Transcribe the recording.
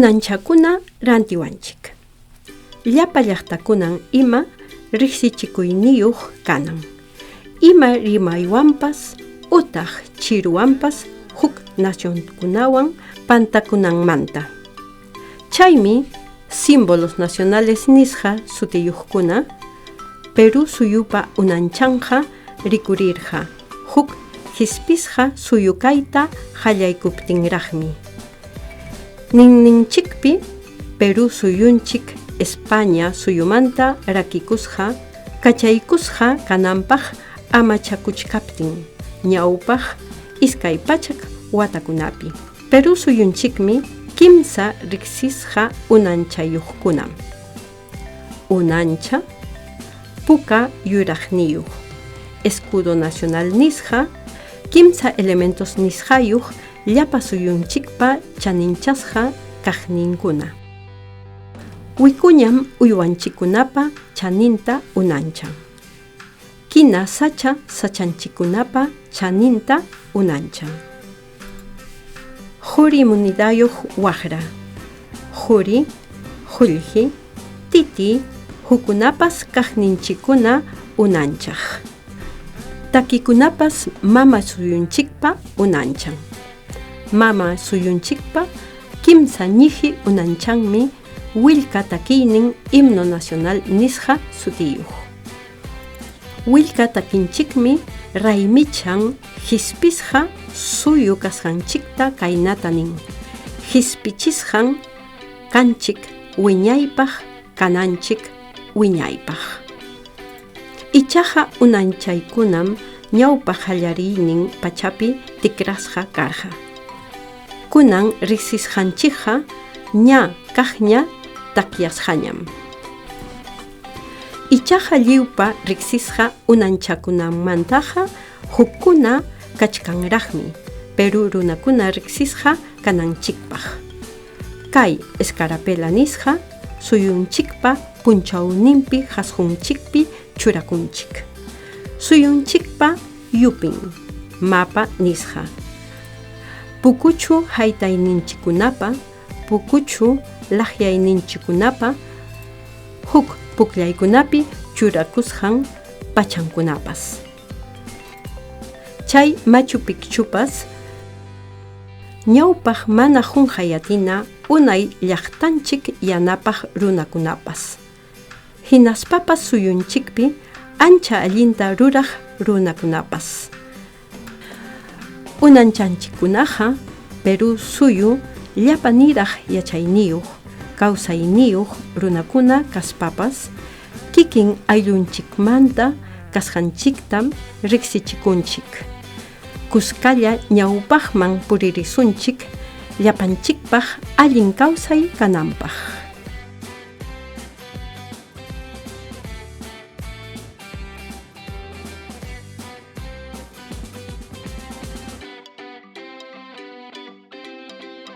Unanchakuna rantiwanchik. Llapa llaqtakunan ima riqsichikuyniyuq kanan. Ima rimaywanpas utaq chiruwanpas huk nacionkunawan pantakunanmanta. Chaymi símbolos nacionales nisqa sutiyuqkuna Perú suyupa unanchanqa rikurirqa huk hispisqa suyukayta hallaykuptinraqmi. Ninninchikpi Perú suyunchik España suyumanta rakikusqa kachaykusqa kananpaq amachakuchkaptin ñawpaq iskay pachak watakunapi. Perú suyunchikmi kimsa riqsisqa unanchayuqkunam. Unancha, puka yuraqniyuq, escudo nacional nisqa, kimsa elementos nisqayuq llapa suyunchikpa chaninchasqa kaqninkuna. Wikuñam uywanchikunapa chaninta unanchan. Kina sacha sachanchikunapa chaninta unanchan. Juri munidayuq waqra, juri, qullqi, titi, hukunapas kaqninchikuna unanchaq. Takikunapas mama suyunchikpa unanchan. Mama suyunchikpa kimsa ñiqi unanchanmi willka takiynin himno nacional nisqa sutiyuq. Willka takinchikmi raymichan hispisqa suyu kasqanchikta kaynata nin. Hispichisqan kanchik wiñaypaq kananchik wiñaypaq. Ichaqa unanchaykunam ñawpaq hallariynin pachapi tikrasqa karqa. Kunan riqsisqanchikqa ña kaqña takyasqañam. Ichaqa lliwpa riqsisqa unanchakunamantaqa hukkuna kachkanraqmi Perú runakuna riqsisqa kananchikpaq. Kay escarapela nisqa suyunchikpa punchawninpi hasqunchikpi churakunchik. Suyunchikpa yupin mapa nisqa. Pukuchu haytayninchikunapa, pukuchu laqyayninchikunapa, huk pukllaykunapi churakusqan pachankunapas. Chay Machu Picchupas ñawpaq mana qunqayatina unay llaqtanchik yanapaq runakunapas. Hinaspapas suyunchikpi ancha allinta ruraq runakunapas. Unanchanchikunaqa Perú suyu llapa niraq yachayniyuq, kawsayniyuq runakuna kaspapas kikin ayllunchikmanta kasqanchiktam riqsichikunchik. Kuskalla ñawpaqman puririsunchik llapanchikpaq allin kawsay kananpaq.